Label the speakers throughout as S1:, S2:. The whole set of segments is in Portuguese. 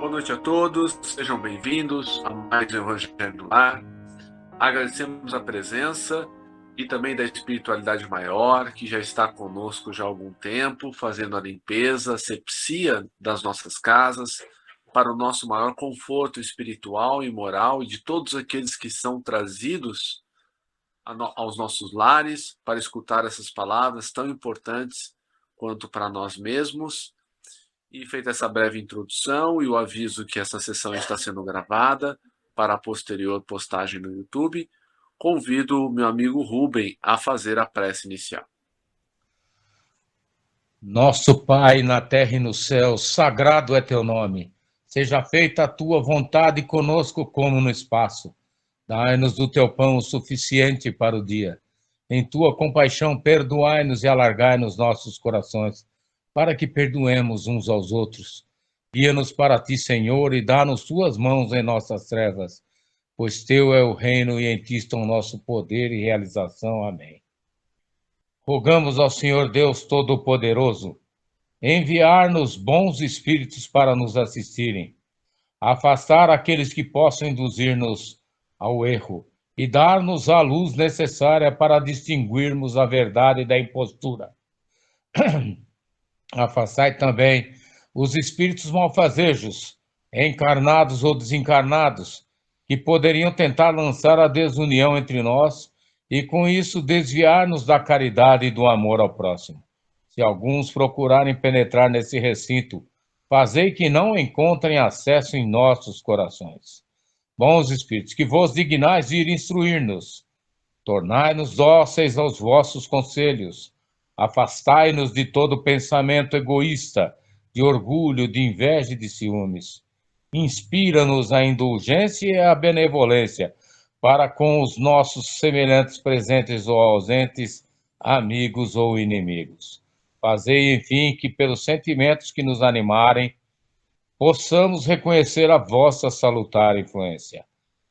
S1: Boa noite a todos, sejam bem-vindos a mais um Evangelho do Lar. Agradecemos a presença e também da espiritualidade maior, que já está conosco já há algum tempo, fazendo a limpeza, a asepsia das nossas casas, para o nosso maior conforto espiritual e moral e de todos aqueles que são trazidos aos nossos lares para escutar essas palavras tão importantes quanto para nós mesmos. E feita essa breve introdução e o aviso que essa sessão está sendo gravada para a posterior postagem no YouTube, convido o meu amigo Rubem a fazer a prece inicial.
S2: Nosso Pai, na terra e no céu, sagrado é teu nome. Seja feita a tua vontade conosco como no espaço. Dai-nos do teu pão o suficiente para o dia. Em tua compaixão, perdoai-nos e alargai-nos nossos corações, para que perdoemos uns aos outros. Guia-nos para ti, Senhor, e dá-nos tuas mãos em nossas trevas, pois teu é o reino e em ti estão nosso poder e realização. Amém. Rogamos ao Senhor Deus Todo-Poderoso enviar-nos bons espíritos para nos assistirem, afastar aqueles que possam induzir-nos ao erro e dar-nos a luz necessária para distinguirmos a verdade da impostura. Afastai também os espíritos malfazejos, encarnados ou desencarnados, que poderiam tentar lançar a desunião entre nós e, com isso, desviar-nos da caridade e do amor ao próximo. Se alguns procurarem penetrar nesse recinto, fazei que não encontrem acesso em nossos corações. Bons espíritos, que vos dignais vir instruir-nos, tornai-nos dóceis aos vossos conselhos, afastai-nos de todo pensamento egoísta, de orgulho, de inveja e de ciúmes. Inspira-nos a indulgência e a benevolência para com os nossos semelhantes presentes ou ausentes, amigos ou inimigos. Fazei, enfim, que pelos sentimentos que nos animarem, possamos reconhecer a vossa salutar influência.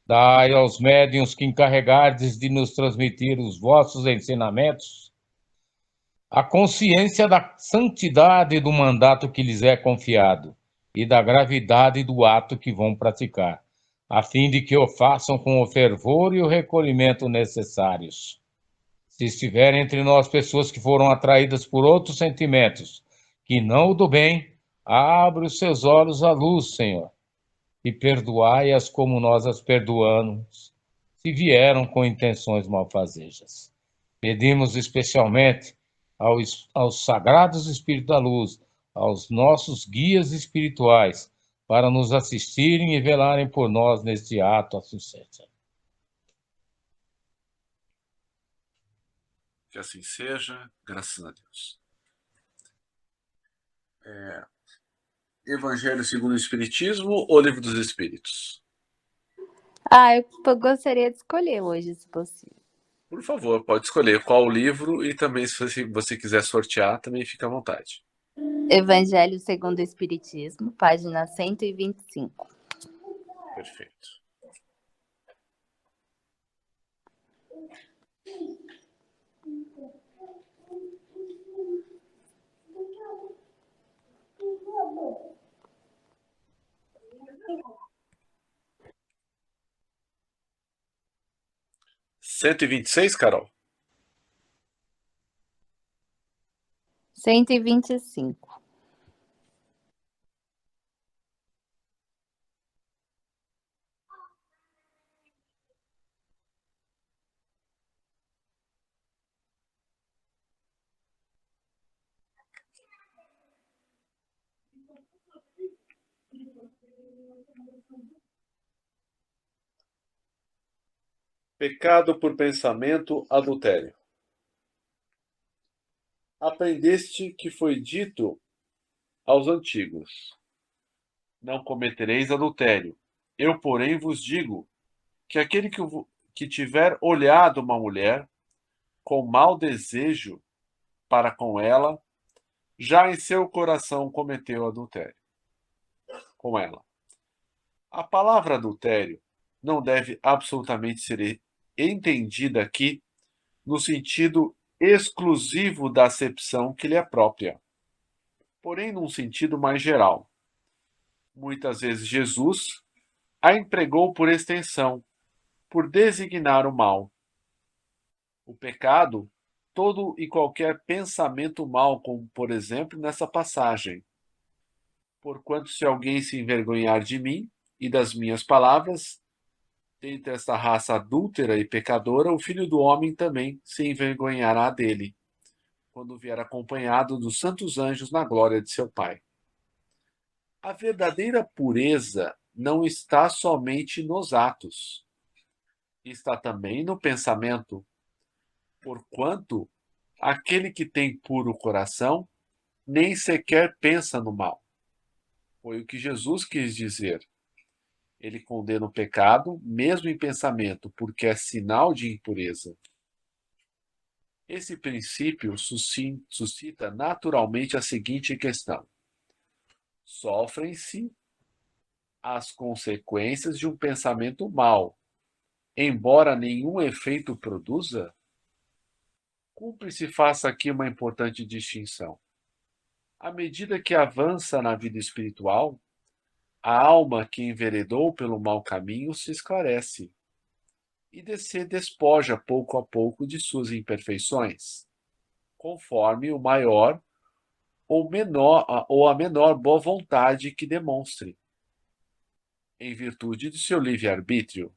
S2: Dai aos médiuns que encarregardes de nos transmitir os vossos ensinamentos a consciência da santidade do mandato que lhes é confiado e da gravidade do ato que vão praticar, a fim de que o façam com o fervor e o recolhimento necessários. Se estiverem entre nós pessoas que foram atraídas por outros sentimentos, que não o do bem, abre os seus olhos à luz, Senhor, e perdoai-as como nós as perdoamos, se vieram com intenções malfazejas. Pedimos especialmente aos sagrados Espíritos da Luz, aos nossos guias espirituais, para nos assistirem e velarem por nós neste ato, assim seja.
S1: Que assim seja, graças a Deus. Evangelho segundo o Espiritismo ou Livro dos Espíritos?
S3: Eu gostaria de escolher hoje, se possível.
S1: Por favor, pode escolher qual o livro e também, se você quiser sortear, também fica à vontade.
S3: Evangelho segundo o Espiritismo, página 125.
S1: Perfeito. Cento e 126, Carol?
S3: 125.
S1: Pecado por pensamento, adultério. Aprendeste que foi dito aos antigos: não cometereis adultério. Eu, porém, vos digo que aquele que tiver olhado uma mulher com mau desejo para com ela, já em seu coração cometeu adultério com ela. A palavra adultério não deve absolutamente ser entendida aqui no sentido exclusivo da acepção que lhe é própria, porém num sentido mais geral. Muitas vezes Jesus a empregou por extensão, por designar o mal. O pecado, todo e qualquer pensamento mau, como por exemplo nessa passagem. Porquanto se alguém se envergonhar de mim e das minhas palavras, dentre esta raça adúltera e pecadora, o Filho do Homem também se envergonhará dele, quando vier acompanhado dos santos anjos na glória de seu Pai. A verdadeira pureza não está somente nos atos, está também no pensamento, porquanto aquele que tem puro coração nem sequer pensa no mal. Foi o que Jesus quis dizer. Ele condena o pecado, mesmo em pensamento, porque é sinal de impureza. Esse princípio suscita naturalmente a seguinte questão: sofrem-se as consequências de um pensamento mau, embora nenhum efeito produza? Cumpre-se faça aqui uma importante distinção. À medida que avança na vida espiritual, a alma que enveredou pelo mau caminho se esclarece e se despoja pouco a pouco de suas imperfeições, conforme o maior ou a menor boa vontade que demonstre. Em virtude de seu livre-arbítrio,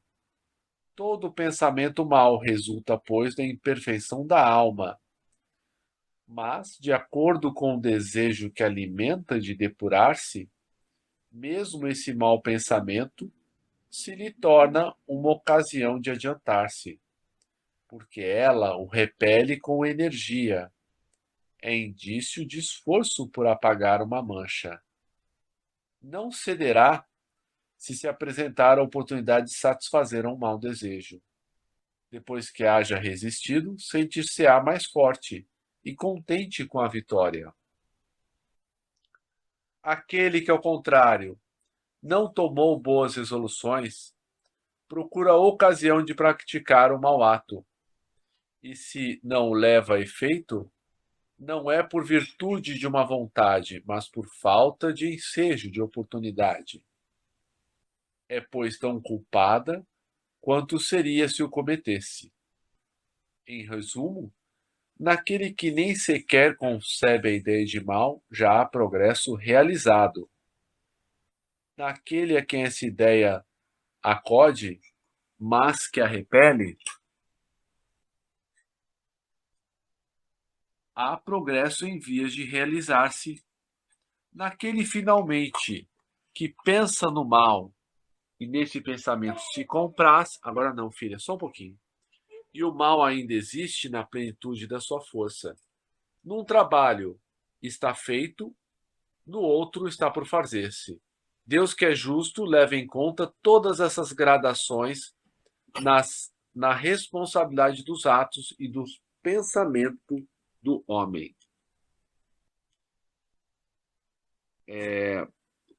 S1: todo pensamento mau resulta, pois, da imperfeição da alma. Mas, de acordo com o desejo que alimenta de depurar-se, mesmo esse mau pensamento se lhe torna uma ocasião de adiantar-se, porque ela o repele com energia. É indício de esforço por apagar uma mancha. Não cederá se apresentar a oportunidade de satisfazer um mau desejo. Depois que haja resistido, sentir-se-á mais forte e contente com a vitória. Aquele que, ao contrário, não tomou boas resoluções, procura a ocasião de praticar o mau ato. E se não leva a efeito, não é por virtude de uma vontade, mas por falta de ensejo, de oportunidade. É, pois, tão culpada quanto seria se o cometesse. Em resumo, naquele que nem sequer concebe a ideia de mal, já há progresso realizado. Naquele a quem essa ideia acode, mas que a repele, há progresso em vias de realizar-se. Naquele, finalmente, que pensa no mal e nesse pensamento se compraz, agora não, filha, só um pouquinho, e o mal ainda existe na plenitude da sua força. Num trabalho está feito, no outro está por fazer-se. Deus, que é justo, leva em conta todas essas gradações na responsabilidade dos atos e do pensamento do homem.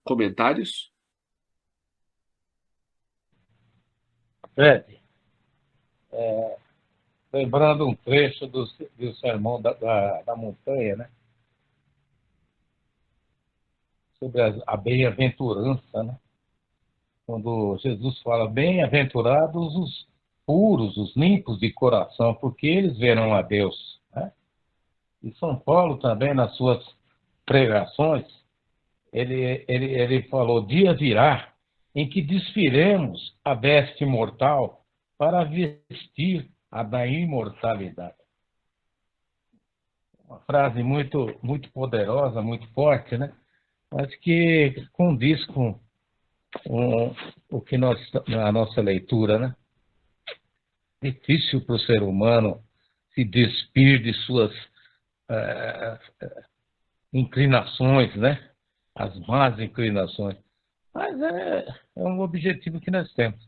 S1: Comentários?
S2: Fred, lembrando um trecho do Sermão da Montanha, né? Sobre a bem-aventurança, né? Quando Jesus fala, bem-aventurados os puros, os limpos de coração, porque eles verão a Deus, né? E São Paulo também, nas suas pregações, ele falou, dia virá em que despiremos a veste mortal para vestir a da imortalidade. Uma frase muito, muito poderosa, muito forte, né? Mas que condiz com o que a nossa leitura, né? Difícil para o ser humano se despir de suas inclinações, né? As más inclinações. Mas é um objetivo que nós temos.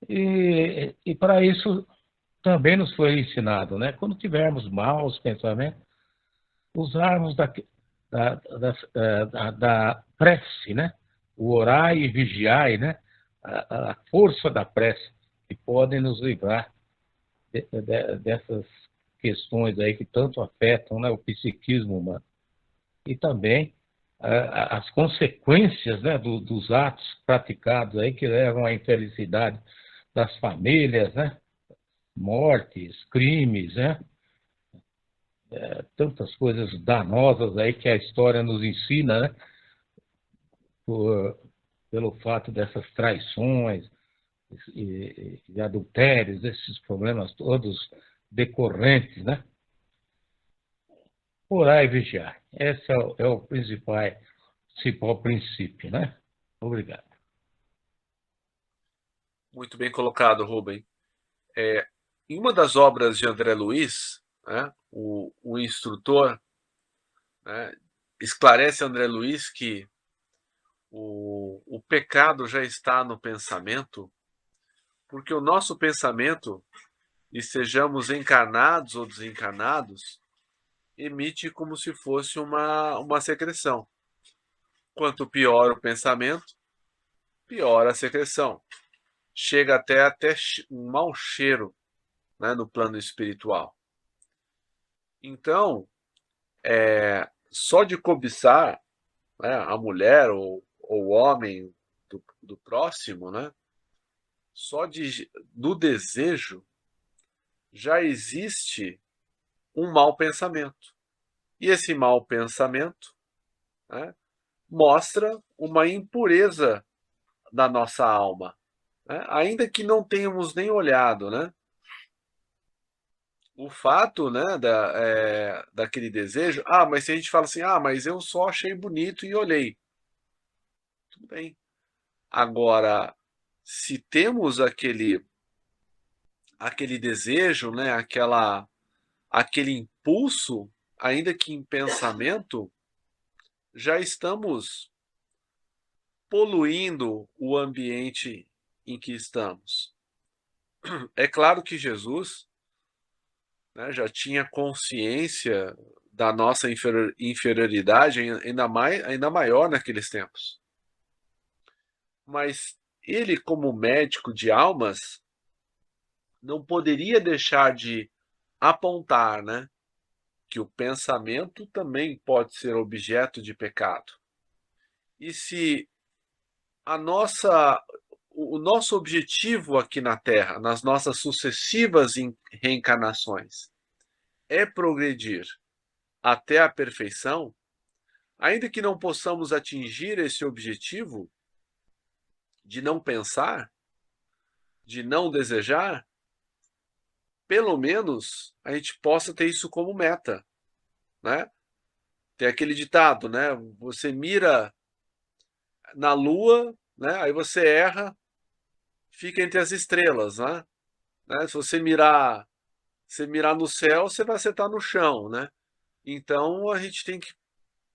S2: E para isso também nos foi ensinado, né? Quando tivermos maus pensamentos, usarmos da prece, né? O orai e vigiai, né? A força da prece, que podem nos livrar dessas questões aí que tanto afetam, né, o psiquismo humano. E também as consequências, né, dos atos praticados aí que levam à infelicidade das famílias, né? Mortes, crimes, né? Tantas coisas danosas aí que a história nos ensina, né? Por, pelo fato dessas traições e adultérios, esses problemas todos decorrentes, né? Orar e vigiar. Esse é o principal princípio, né? Obrigado.
S1: Muito bem colocado, Rubem. Em uma das obras de André Luiz, né, o instrutor, né, esclarece a André Luiz que o pecado já está no pensamento, porque o nosso pensamento, estejamos encarnados ou desencarnados, emite como se fosse uma secreção. Quanto pior o pensamento, pior a secreção. Chega até um mau cheiro, né, no plano espiritual. Então, só de cobiçar, né, a mulher ou o homem do próximo, né, só do desejo, já existe um mau pensamento. E esse mau pensamento, né, mostra uma impureza da nossa alma, né, ainda que não tenhamos nem olhado, né? O fato, né, daquele desejo. Mas se a gente fala assim, mas eu só achei bonito e olhei. Tudo bem. Agora, se temos aquele desejo, né, aquele impulso, ainda que em pensamento, já estamos poluindo o ambiente em que estamos. É claro que Jesus, né, já tinha consciência da nossa inferioridade ainda maior naqueles tempos. Mas ele, como médico de almas, não poderia deixar de apontar, né, que o pensamento também pode ser objeto de pecado. E se o nosso objetivo aqui na Terra, nas nossas sucessivas reencarnações, é progredir até a perfeição, ainda que não possamos atingir esse objetivo de não pensar, de não desejar, pelo menos a gente possa ter isso como meta, né? Tem aquele ditado, né? Você mira na lua, né? Aí você erra, fica entre as estrelas, né? Se você mirar no céu, você vai acertar no chão, né? Então a gente tem que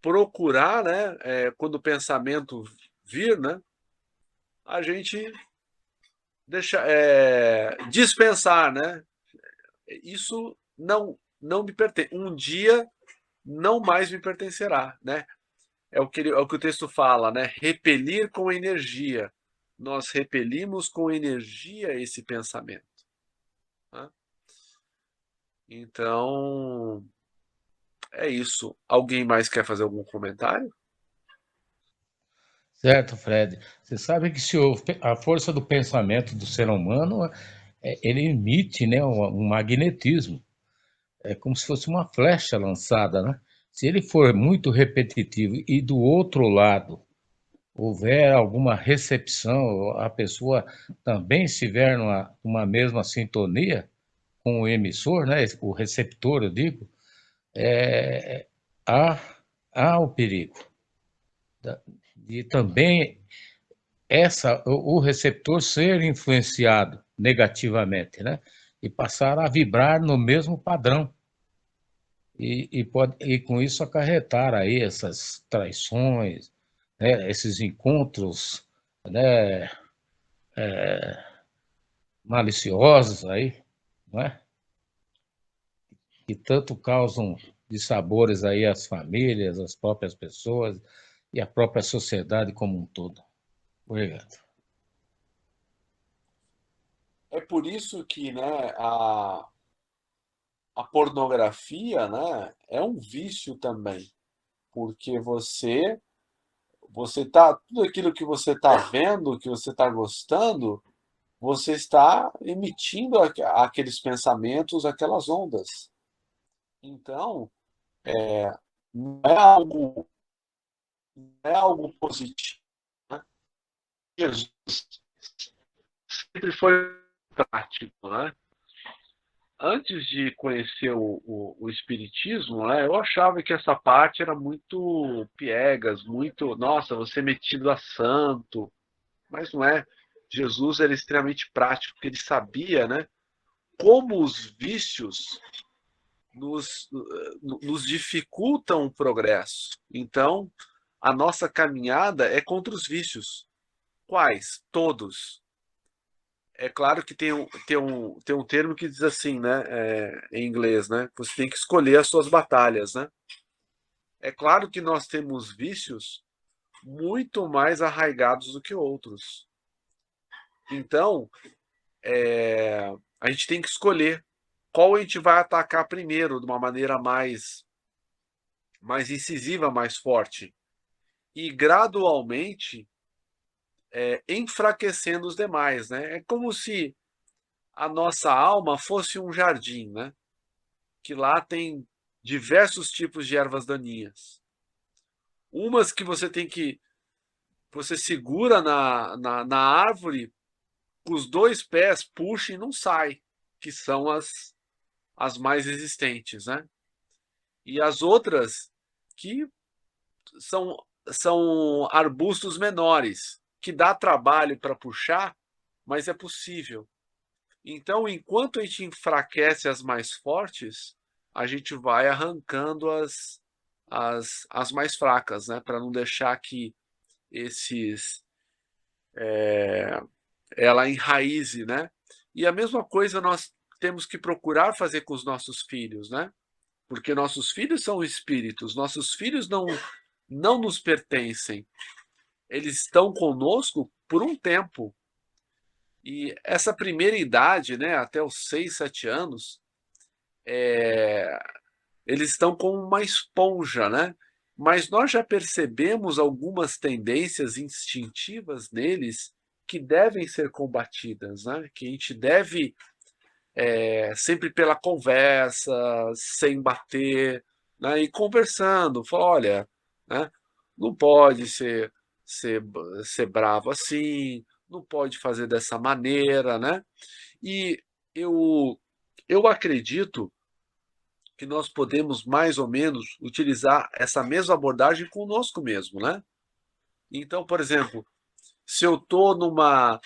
S1: procurar, né? Quando o pensamento vir, né? A gente dispensar, né? Isso não me pertence. Um dia não mais me pertencerá, né? É o que o texto fala, né? Repelir com energia. Nós repelimos com energia esse pensamento, né? Então, é isso. Alguém mais quer fazer algum comentário?
S2: Certo, Fred. Você sabe que se a força do pensamento do ser humano, ele emite, né, um magnetismo. É como se fosse uma flecha lançada, né? Se ele for muito repetitivo e do outro lado houver alguma recepção, a pessoa também estiver numa mesma sintonia com o emissor, né, o receptor, eu digo, é, há, há o perigo de também o receptor ser influenciado negativamente, né, e passar a vibrar no mesmo padrão. E com isso acarretar aí essas traições, né, esses encontros, né, maliciosos aí, não é? Que tanto causam dissabores aí às famílias, às próprias pessoas e à própria sociedade como um todo. Obrigado.
S1: É por isso que, né, a pornografia, né, é um vício também, porque você tudo aquilo que você está vendo, que você está gostando, você está emitindo aqueles pensamentos, aquelas ondas. Então, não é algo, não é algo positivo, né? Jesus sempre foi prático, né? Antes de conhecer o Espiritismo, né, eu achava que essa parte era muito piegas, muito, nossa, você é metido a santo, mas não é. Jesus era extremamente prático, porque ele sabia, né, como os vícios nos dificultam o progresso. Então, a nossa caminhada é contra os vícios. Quais? Todos. É claro que tem um termo que diz assim, né, em inglês, né? Você tem que escolher as suas batalhas, né? É claro que nós temos vícios muito mais arraigados do que outros. Então, a gente tem que escolher qual a gente vai atacar primeiro, de uma maneira mais incisiva, mais forte. E gradualmente enfraquecendo os demais, né? É como se a nossa alma fosse um jardim, né? Que lá tem diversos tipos de ervas daninhas. Umas que você segura na árvore, com os dois pés, puxa e não sai, que são as mais resistentes, né? E as outras que são, são arbustos menores, que dá trabalho para puxar, mas é possível. Então, enquanto a gente enfraquece as mais fortes, a gente vai arrancando as mais fracas, né? Para não deixar que ela enraize, né? E a mesma coisa nós temos que procurar fazer com os nossos filhos, né? Porque nossos filhos são espíritos, nossos filhos não nos pertencem. Eles estão conosco por um tempo. E essa primeira idade, né, até os 6, 7 anos, eles estão como uma esponja, né? Mas nós já percebemos algumas tendências instintivas neles que devem ser combatidas, né? Que a gente deve, sempre pela conversa, sem bater, né? E conversando, falar, olha, né? Não pode ser, ser bravo assim, não pode fazer dessa maneira, né? E eu acredito que nós podemos mais ou menos utilizar essa mesma abordagem conosco mesmo, né? Então, por exemplo, se eu estou numa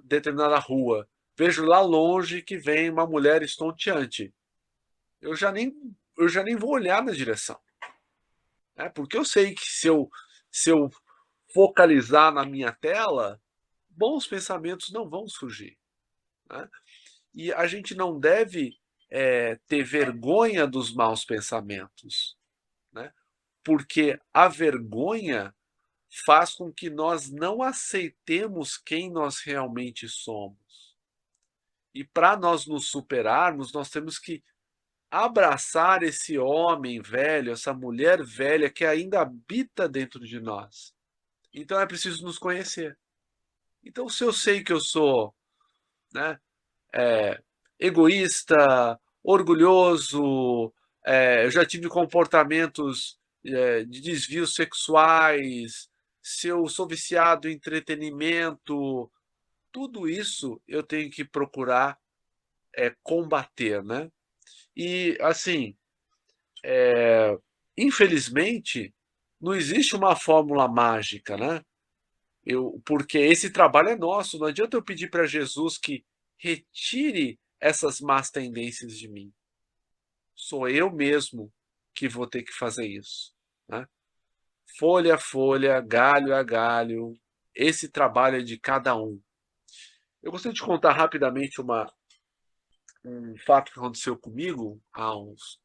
S1: determinada rua, vejo lá longe que vem uma mulher estonteante, eu já nem vou olhar na direção, né? Porque eu sei que se eu focalizar na minha tela, bons pensamentos não vão surgir, né? E a gente não deve ter vergonha dos maus pensamentos, né? Porque a vergonha faz com que nós não aceitemos quem nós realmente somos. E para nós nos superarmos, nós temos que abraçar esse homem velho, essa mulher velha que ainda habita dentro de nós. Então é preciso nos conhecer. Então, se eu sei que eu sou, né, egoísta, orgulhoso, eu já tive comportamentos de desvios sexuais, se eu sou viciado em entretenimento, tudo isso eu tenho que procurar combater, né? E assim, infelizmente, não existe uma fórmula mágica, né? Porque esse trabalho é nosso. Não adianta eu pedir para Jesus que retire essas más tendências de mim. Sou eu mesmo que vou ter que fazer isso, né? Folha a folha, galho a galho, esse trabalho é de cada um. Eu gostaria de contar rapidamente um fato que aconteceu comigo há uns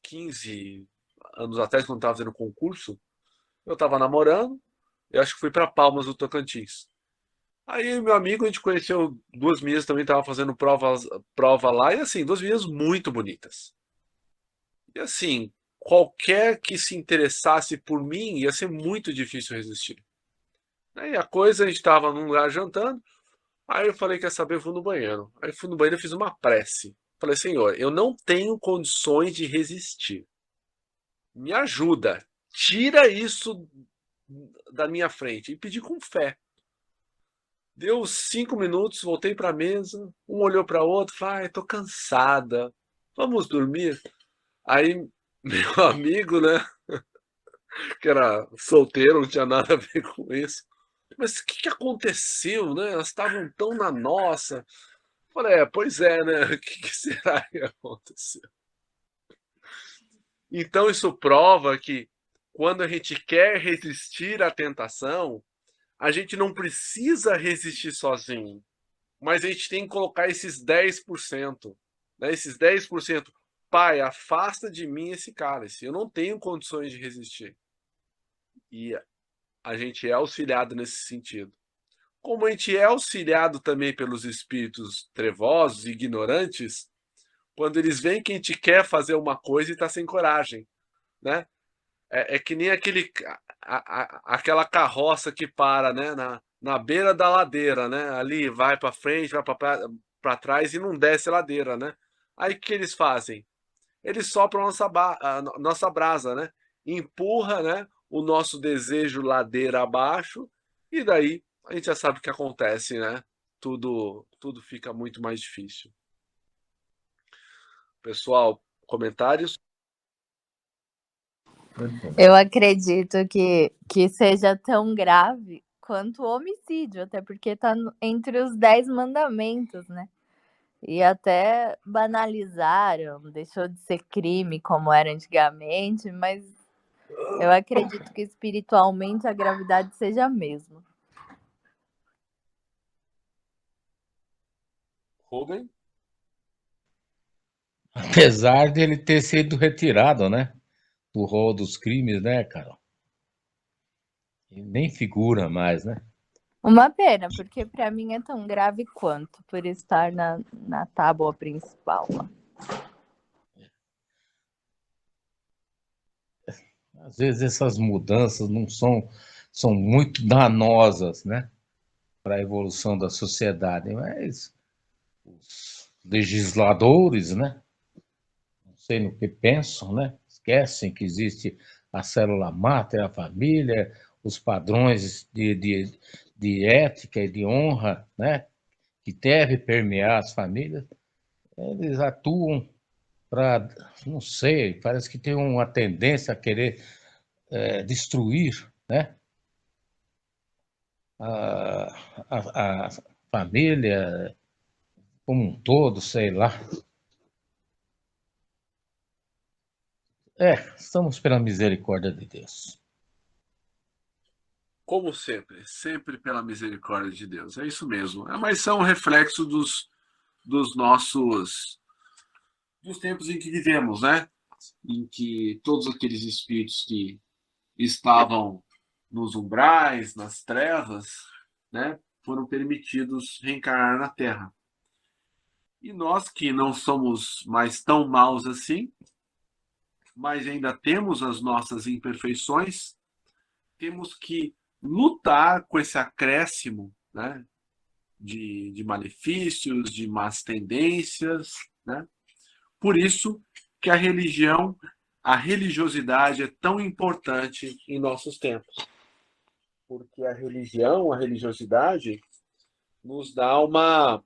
S1: 15 anos atrás, quando estava fazendo concurso. Eu estava namorando, eu acho que fui para Palmas do Tocantins. Aí, meu amigo, a gente conheceu duas meninas também, estavam fazendo prova lá, e assim, duas meninas muito bonitas. E assim, qualquer que se interessasse por mim ia ser muito difícil resistir. Aí a coisa, a gente estava num lugar jantando, aí eu falei, quer saber, eu vou no banheiro. Aí fui no banheiro e fiz uma prece. Falei, Senhor, eu não tenho condições de resistir. Me ajuda, tira isso da minha frente. E pedi com fé. Deu 5 minutos, voltei para a mesa, um olhou para o outro, falou, tô cansada, vamos dormir? Aí meu amigo, né, que era solteiro, não tinha nada a ver com isso, mas o que aconteceu, né? Elas estavam tão na nossa. Falei, pois é, né? O que será que aconteceu? Então isso prova que quando a gente quer resistir à tentação, a gente não precisa resistir sozinho, mas a gente tem que colocar esses 10%, né? Esses 10%. Pai, afasta de mim esse cálice. Eu não tenho condições de resistir. E a gente é auxiliado nesse sentido. Como a gente é auxiliado também pelos espíritos trevosos, ignorantes, quando eles veem que a gente quer fazer uma coisa e está sem coragem, né? É que nem aquela carroça que para, né, na beira da ladeira, né? Ali vai para frente, vai para trás e não desce a ladeira, né? Aí o que eles fazem? Eles sopram a nossa brasa, né? Empurra, né, o nosso desejo ladeira abaixo e daí a gente já sabe o que acontece, né? Tudo fica muito mais difícil. Pessoal, comentários?
S3: Eu acredito que seja tão grave quanto o homicídio, até porque está entre os 10 mandamentos, né? E até banalizaram, deixou de ser crime como era antigamente, mas eu acredito que espiritualmente a gravidade seja a mesma.
S1: Rubem?
S2: Apesar de ele ter sido retirado, né, do rol dos crimes, né, Carol? Ele nem figura mais, né?
S3: Uma pena, porque para mim é tão grave quanto por estar na tábua principal.
S2: Às vezes essas mudanças não são muito danosas, né, para a evolução da sociedade, mas os legisladores, né, não sei no que pensam, né, esquecem que existe a célula máter, a família, os padrões de ética e de honra, né, que deve permear as famílias, eles atuam para, não sei, parece que tem uma tendência a querer destruir, né, a família como um todo, sei lá. Estamos pela misericórdia de Deus.
S1: Como sempre, sempre pela misericórdia de Deus. É isso mesmo. Mas são um reflexo dos dos tempos em que vivemos, né? Em que todos aqueles espíritos que estavam nos umbrais, nas trevas, né, foram permitidos reencarnar na Terra. E nós que não somos mais tão maus assim, mas ainda temos as nossas imperfeições, temos que lutar com esse acréscimo, né, de malefícios, de más tendências, né? Por isso que a religiosidade é tão importante em nossos tempos. Porque a religião, a religiosidade, nos dá uma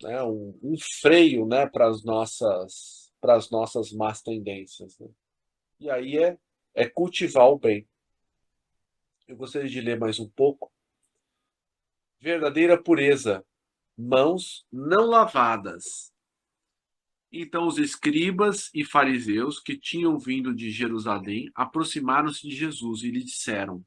S1: né, um freio, né, para as nossas más tendências. Né? E aí é cultivar o bem. Eu gostaria de ler mais um pouco. Verdadeira pureza, mãos não lavadas. Então os escribas e fariseus que tinham vindo de Jerusalém aproximaram-se de Jesus e lhe disseram: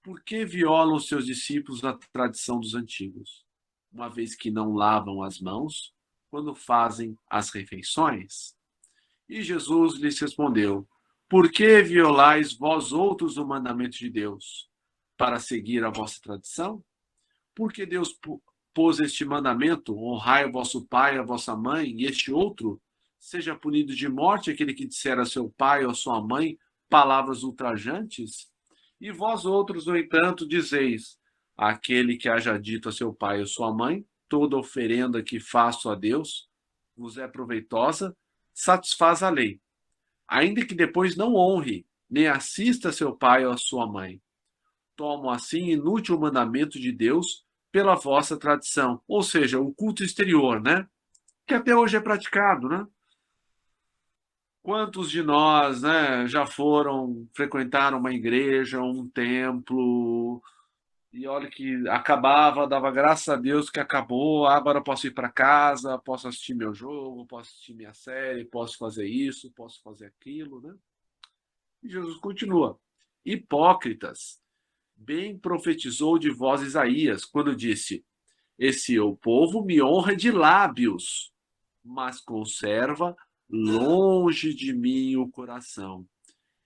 S1: Por que violam os seus discípulos a tradição dos antigos, uma vez que não lavam as mãos quando fazem as refeições? E Jesus lhes respondeu: Por que violais vós outros o mandamento de Deus, para seguir a vossa tradição? Porque Deus pôs este mandamento: honrai o vosso pai e a vossa mãe, e este outro: seja punido de morte aquele que disser a seu pai ou a sua mãe palavras ultrajantes? E vós outros, no entanto, dizeis: aquele que haja dito a seu pai ou sua mãe, toda oferenda que faço a Deus vos é proveitosa, satisfaz a lei, ainda que depois não honre, nem assista a seu pai ou a sua mãe. Tomam assim inútil o mandamento de Deus pela vossa tradição, ou seja, o culto exterior, né? Que até hoje é praticado, né? Quantos de nós, né, já foram frequentar uma igreja, um templo, e olha que acabava, dava graças a Deus que acabou, agora eu posso ir para casa, posso assistir meu jogo, posso assistir minha série, posso fazer isso, posso fazer aquilo, né? E Jesus continua: hipócritas, bem profetizou de vós Isaías, quando disse: esse o povo me honra de lábios, mas conserva longe de mim o coração.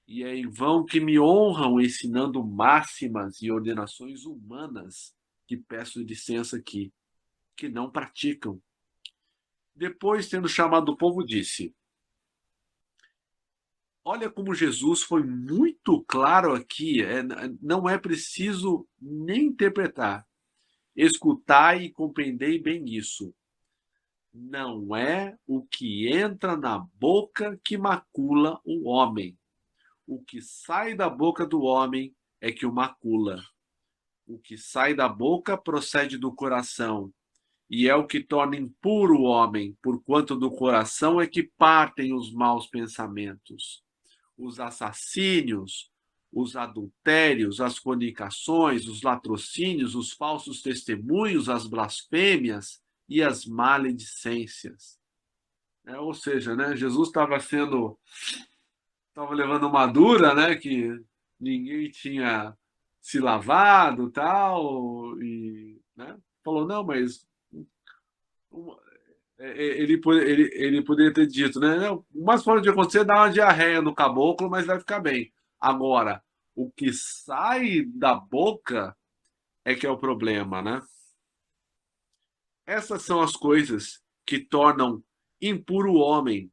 S1: E é em vão que me honram ensinando máximas e ordenações humanas, que peço licença aqui, que não praticam. Depois, tendo chamado o povo, disse: olha como Jesus foi muito claro aqui, não é preciso nem interpretar. Escutai e compreendei bem isso. Não é o que entra na boca que macula o homem. O que sai da boca do homem é que o macula. O que sai da boca procede do coração, e é o que torna impuro o homem, porquanto do coração é que partem os maus pensamentos, os assassínios, os adultérios, as fornicações, os latrocínios, os falsos testemunhos, as blasfêmias e as maledicências. Ou seja, né, Jesus estava levando uma dura, né, que ninguém tinha se lavado, tal, e, né, falou: não, mas ele poderia ter dito, né, não, o mais pode acontecer é dar uma diarreia no caboclo, mas vai ficar bem. Agora, o que sai da boca é que é o problema, né? Essas são as coisas que tornam impuro o homem.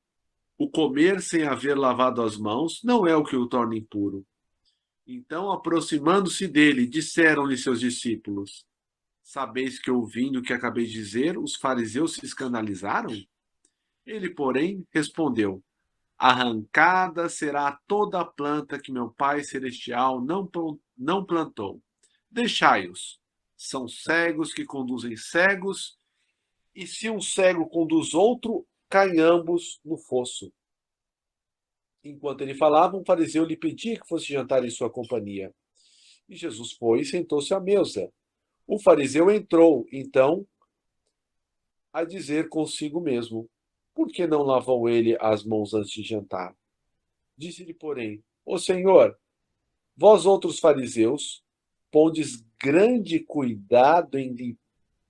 S1: O comer sem haver lavado as mãos não é o que o torna impuro. Então, aproximando-se dele, disseram-lhe seus discípulos: sabeis que, ouvindo o que acabei de dizer, os fariseus se escandalizaram? Ele, porém, respondeu: arrancada será toda a planta que meu Pai Celestial não plantou. Deixai-os. São cegos que conduzem cegos, e se um cego conduz outro, caem ambos no fosso. Enquanto ele falava, um fariseu lhe pedia que fosse jantar em sua companhia. E Jesus foi e sentou-se à mesa. O fariseu entrou, então, a dizer consigo mesmo: por que não lavou ele as mãos antes de jantar? Disse-lhe, porém: ó Senhor, vós outros fariseus, pondes grande cuidado em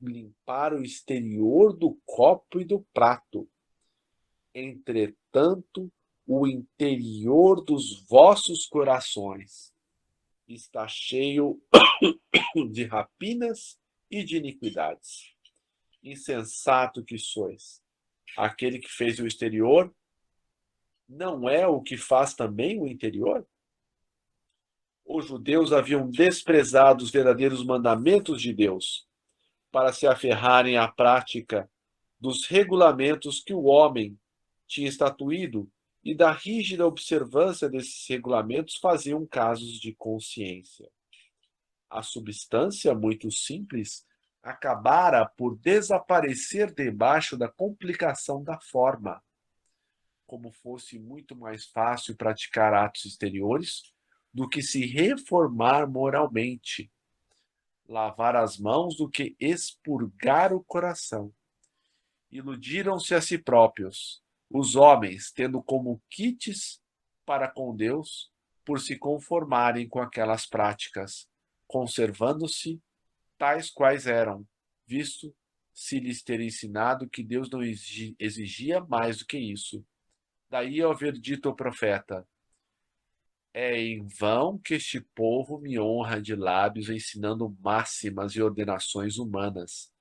S1: limpar o exterior do copo e do prato. Entretanto, o interior dos vossos corações está cheio de rapinas e de iniquidades. Insensato que sois! Aquele que fez o exterior não é o que faz também o interior? Os judeus haviam desprezado os verdadeiros mandamentos de Deus para se aferrarem à prática dos regulamentos que o homem tinha estatuído, e da rígida observância desses regulamentos faziam casos de consciência. A substância, muito simples, acabara por desaparecer debaixo da complicação da forma. Como fosse muito mais fácil praticar atos exteriores do que se reformar moralmente, lavar as mãos do que expurgar o coração. Iludiram-se a si próprios, os homens, tendo como quites para com Deus, por se conformarem com aquelas práticas, conservando-se tais quais eram, visto se lhes ter ensinado que Deus não exigia mais do que isso. Daí ao haver dito ao profeta: é em vão que este povo me honra de lábios, ensinando máximas e ordenações humanas.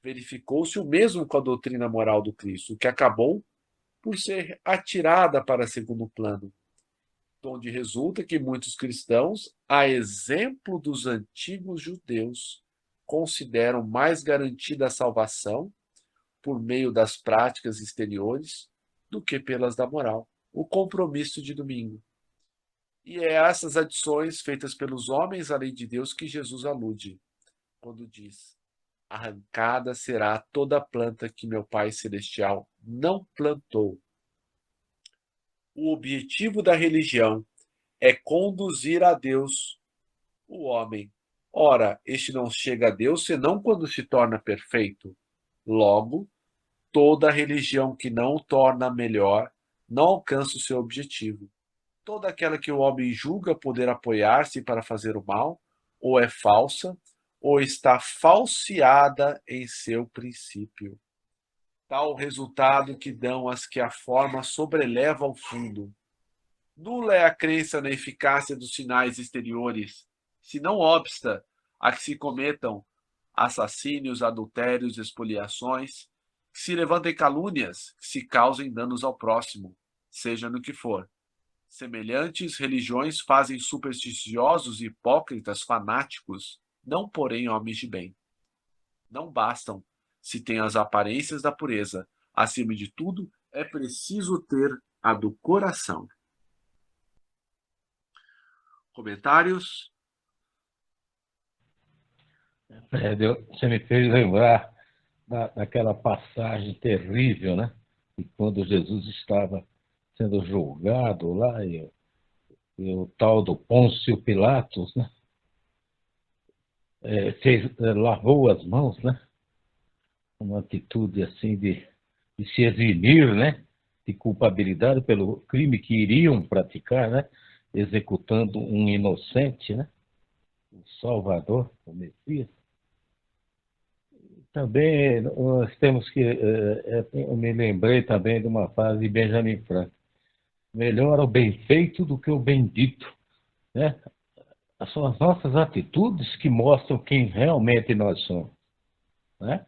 S1: Verificou-se o mesmo com a doutrina moral do Cristo, que acabou por ser atirada para segundo plano, onde resulta que muitos cristãos, a exemplo dos antigos judeus, consideram mais garantida a salvação por meio das práticas exteriores do que pelas da moral, o compromisso de domingo. E é a essas adições feitas pelos homens à lei de Deus que Jesus alude, quando diz: arrancada será toda planta que meu Pai Celestial não plantou. O objetivo da religião é conduzir a Deus o homem. Ora, este não chega a Deus senão quando se torna perfeito. Logo, toda religião que não o torna melhor não alcança o seu objetivo. Toda aquela que o homem julga poder apoiar-se para fazer o mal, ou é falsa, ou está falseada em seu princípio. Tal resultado que dão as que a forma sobreleva ao fundo. Nula é a crença na eficácia dos sinais exteriores, se não obsta a que se cometam assassínios, adultérios, expoliações, que se levantem calúnias, que se causem danos ao próximo, seja no que for. Semelhantes religiões fazem supersticiosos e hipócritas fanáticos, não porém homens de bem. Não bastam se têm as aparências da pureza. Acima de tudo, é preciso ter a do coração. Comentários?
S2: Você me fez lembrar daquela passagem terrível, né? E quando Jesus estava sendo julgado lá, e o tal do Pôncio Pilatos, né? Lavou as mãos, né? Uma atitude assim de se eximir, né? De culpabilidade pelo crime que iriam praticar, né? Executando um inocente, né? O Salvador, o Messias. Também nós temos que. Eu me lembrei também de uma frase de Benjamin Franklin: melhor o bem feito do que o bem dito, né? São as nossas atitudes que mostram quem realmente nós somos, né?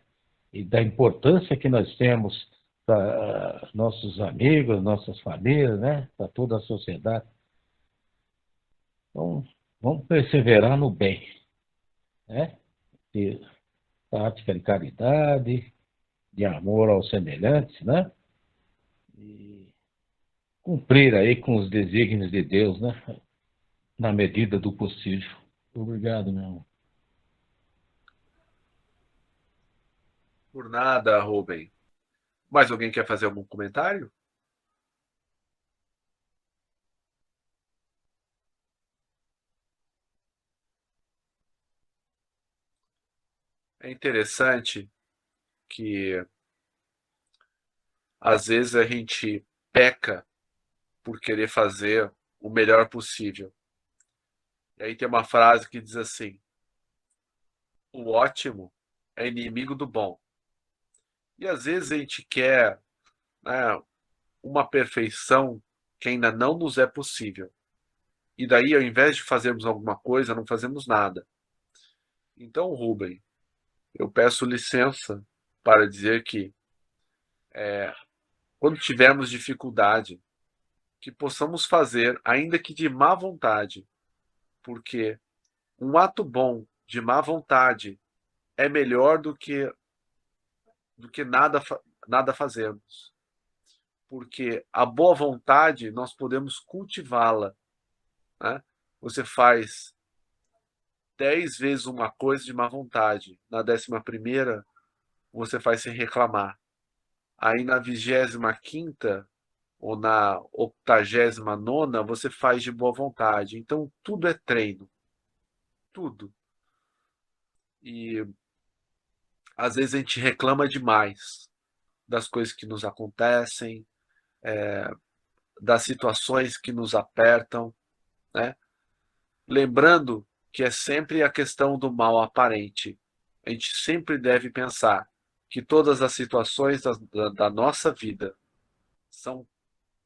S2: E da importância que nós temos para nossos amigos, nossas famílias, né? Para toda a sociedade. Então, vamos perseverar no bem, né? E prática de caridade, de amor aos semelhantes, né? E cumprir aí com os desígnios de Deus, né? Na medida do possível. Obrigado, meu irmão.
S1: Por nada, Rubem. Mais alguém quer fazer algum comentário? É interessante que às vezes a gente peca por querer fazer o melhor possível. E aí tem uma frase que diz assim: o ótimo é inimigo do bom. E às vezes a gente quer, né, uma perfeição que ainda não nos é possível. E daí, ao invés de fazermos alguma coisa, não fazemos nada. Então, Rubem, eu peço licença para dizer que quando tivermos dificuldade, que possamos fazer, ainda que de má vontade, porque um ato bom de má vontade é melhor do que nada fazermos. Porque a boa vontade nós podemos cultivá-la, né? Você faz 10 vezes uma coisa de má vontade, na 11ª você faz sem reclamar. Aí na 25ª ou na 89ª você faz de boa vontade. Então tudo é treino. Tudo. E às vezes a gente reclama demais das coisas que nos acontecem, das situações que nos apertam, né? Lembrando que é sempre a questão do mal aparente. A gente sempre deve pensar que todas as situações da nossa vida são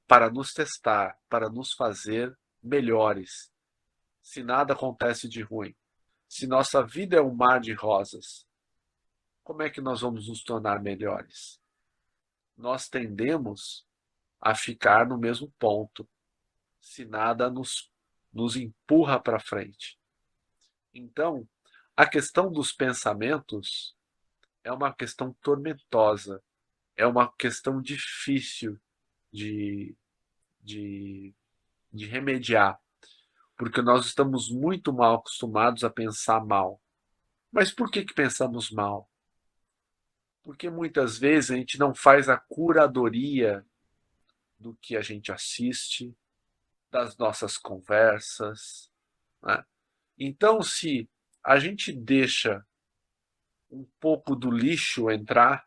S1: para nos testar, para nos fazer melhores. Se nada acontece de ruim, se nossa vida é um mar de rosas, como é que nós vamos nos tornar melhores? Nós tendemos a ficar no mesmo ponto, se nada nos empurra para frente. Então, a questão dos pensamentos é uma questão tormentosa, é uma questão difícil de remediar, porque nós estamos muito mal acostumados a pensar mal. Mas por que pensamos mal? Porque muitas vezes a gente não faz a curadoria do que a gente assiste, das nossas conversas, né? Então, se a gente deixa um pouco do lixo entrar,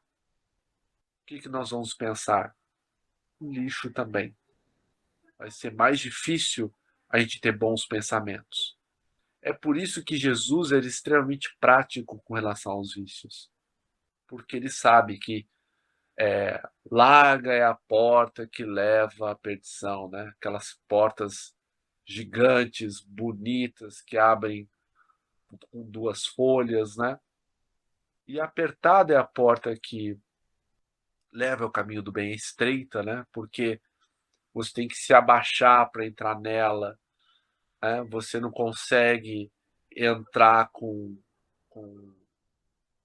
S1: o que nós vamos pensar? Lixo também. Vai ser mais difícil a gente ter bons pensamentos. É por isso que Jesus era extremamente prático com relação aos vícios. Porque ele sabe que larga é a porta que leva à perdição, né? Aquelas portas gigantes, bonitas, que abrem com duas folhas, né? E apertada é a porta que leva ao caminho do bem, estreita, né? Porque você tem que se abaixar para entrar nela, né? Você não consegue entrar com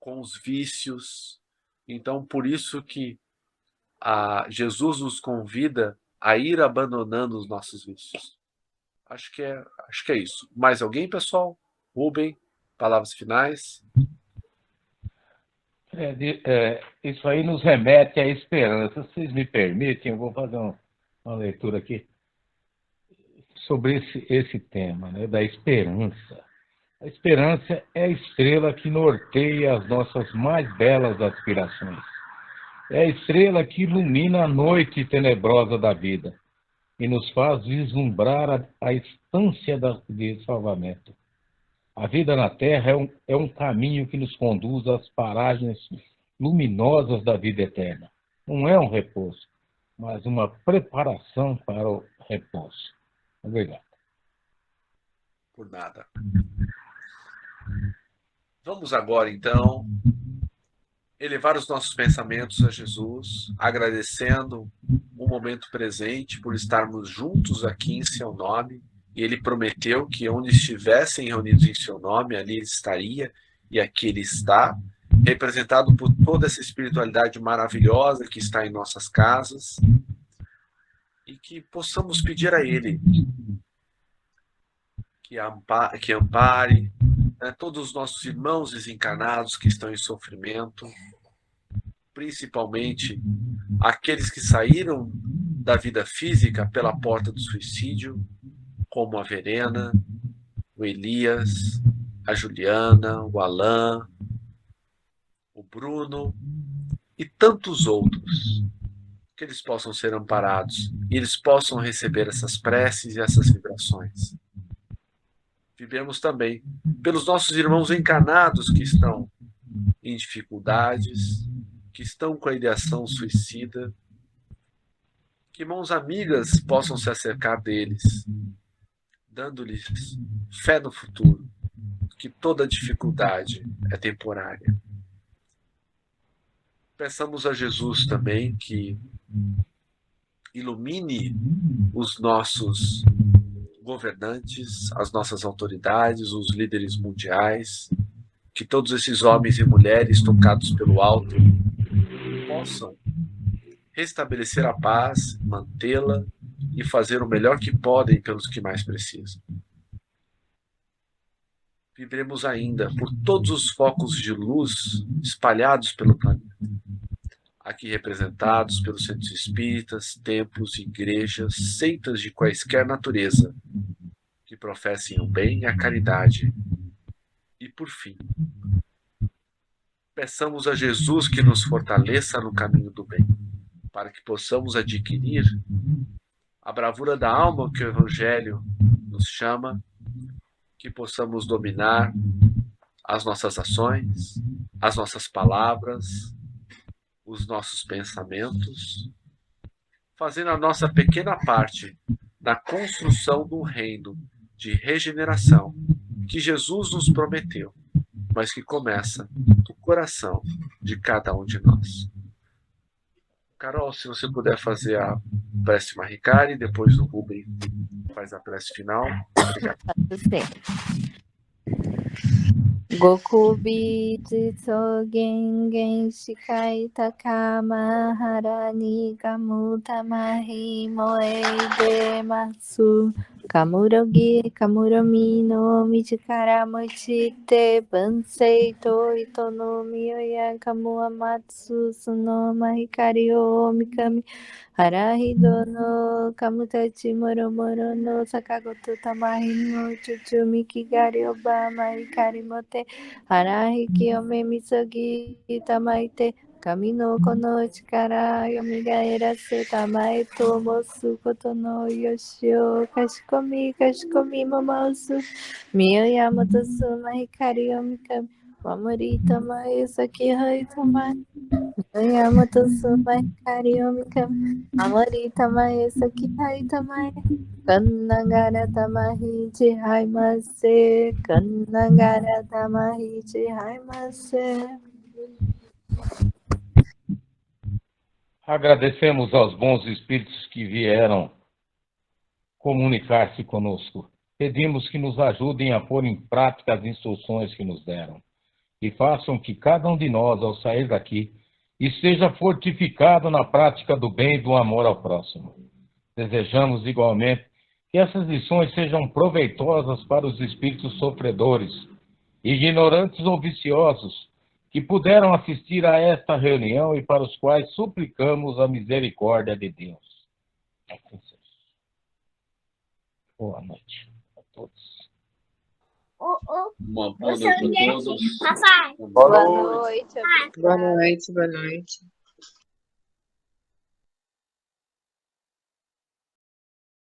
S1: os vícios. Então, por isso que Jesus nos convida a ir abandonando os nossos vícios. Acho que é isso. Mais alguém, pessoal? Rubem, palavras finais?
S2: Isso aí nos remete à esperança. Se vocês me permitem, eu vou fazer uma leitura aqui sobre esse tema, né, da esperança. A esperança é a estrela que norteia as nossas mais belas aspirações. É a estrela que ilumina a noite tenebrosa da vida e nos faz vislumbrar a instância de salvamento. A vida na Terra é um caminho que nos conduz às paragens luminosas da vida eterna. Não é um repouso, mas uma preparação para o repouso. Obrigado.
S1: Por nada. Vamos agora, então, elevar os nossos pensamentos a Jesus, agradecendo o momento presente por estarmos juntos aqui em seu nome. E ele prometeu que onde estivessem reunidos em seu nome, ali ele estaria, e aqui ele está, representado por toda essa espiritualidade maravilhosa que está em nossas casas, e que possamos pedir a ele que ampare, né, todos os nossos irmãos desencarnados que estão em sofrimento, principalmente aqueles que saíram da vida física pela porta do suicídio, como a Verena, o Elias, a Juliana, o Alain, o Bruno e tantos outros, que eles possam ser amparados e eles possam receber essas preces e essas vibrações. Vivemos também pelos nossos irmãos encarnados que estão em dificuldades, que estão com a ideação suicida, que mãos amigas possam se acercar deles, dando-lhes fé no futuro, que toda dificuldade é temporária. Peçamos a Jesus também que ilumine os nossos governantes, as nossas autoridades, os líderes mundiais, que todos esses homens e mulheres tocados pelo alto possam restabelecer a paz, mantê-la e fazer o melhor que podem pelos que mais precisam. Viveremos ainda por todos os focos de luz espalhados pelo planeta, aqui representados pelos centros espíritas, templos, igrejas, seitas de quaisquer natureza, que professem o bem e a caridade. E, por fim, peçamos a Jesus que nos fortaleça no caminho do bem, para que possamos adquirir a bravura da alma que o Evangelho nos chama, que possamos dominar as nossas ações, as nossas palavras, os nossos pensamentos, fazendo a nossa pequena parte na construção do reino de regeneração que Jesus nos prometeu, mas que começa do coração de cada um de nós. Carol, se você puder fazer a prece Mahikari, depois o Rubem faz a prece final. Obrigado.
S3: Sim. Gokubi jitsu gengen shikai takama harani gamuta mahi moe masu kamurogi kamuromi no mijikara mochite bansei to ito no miyoya kamuamatsu suno mahikari o mikami Harahido no kamutachi moro no sakagoto tamahi no chuchumi kigari obama ikari mote harahi kiyome misogi tamaite kami no kono chikara yomigaerase tamae to mosu koto no yoshio kashikomi momausu miyoyamoto suma hikari yomikami mamori tamae sakihai tamae Yamato Sumai Kariyomika Amari Tamae Sakihai Tamae Kannagara Tamahi Chihai Mase Kannagara Tamahi Chihai Mase.
S2: Agradecemos aos bons espíritos que vieram comunicar-se conosco. Pedimos que nos ajudem a pôr em prática as instruções que nos deram e façam que cada um de nós, ao sair daqui, esteja fortificado na prática do bem e do amor ao próximo. Desejamos igualmente que essas lições sejam proveitosas para os espíritos sofredores, ignorantes ou viciosos, que puderam assistir a esta reunião e para os quais suplicamos a misericórdia de Deus. Boa noite a todos.
S1: Uma boa noite a todos.
S3: Boa noite.
S4: Boa noite, boa noite.